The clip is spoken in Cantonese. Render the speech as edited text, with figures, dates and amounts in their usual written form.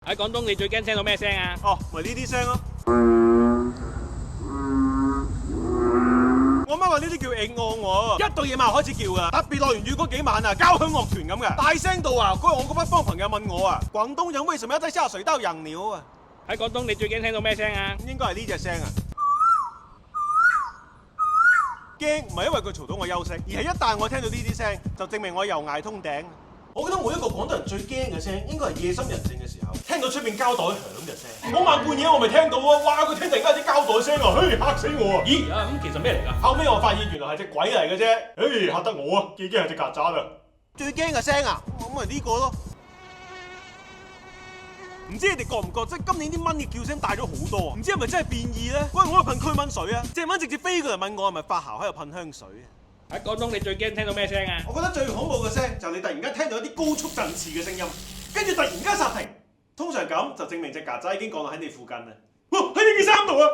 喺廣東你最驚聽到咩聲啊？哦，咪呢啲聲咯。我媽話呢啲叫應案喎，一到夜晚開始叫噶，特別落完雨嗰幾晚啊，交響樂團咁噶，大聲到啊！嗰日我嗰班幫朋友問我啊，廣東人為什麼要在下水道養牛啊？喺廣東你最驚聽到咩聲啊？應該係呢隻聲啊！驚唔係因為佢嘈到我休息，而係一旦我聽到呢啲聲，就證明我又捱通頂。我覺得每一個廣東人最驚嘅聲，應該係夜深人靜嘅時候，聽到出邊膠袋響嘅聲。嗰晚半夜我咪聽到啊！哇！佢聽突然間有啲膠袋聲啊，嘿嚇死我啊！咦啊咁其實咩嚟㗎？後尾我發現原來係隻鬼嚟嘅啫，嘿嚇得我啊！幾驚係隻曱甴啊！最驚嘅聲啊，咁咪呢個咯。唔知你哋覺唔覺，即係今年啲蚊嘅叫聲大咗好多啊？唔知係咪真係變異咧？嗰日我去噴驅蚊水啊，隻蚊直接飛過嚟問我係咪發姣喺度噴香水啊！喺廣東你最驚聽到咩聲啊？我覺得最恐怖嘅聲就係你突然間聽到一啲高速振翅嘅聲音，跟住突然間剎停，通常咁就證明隻曱甴已經降落喺你附近啦。哇！喺呢件衫度啊！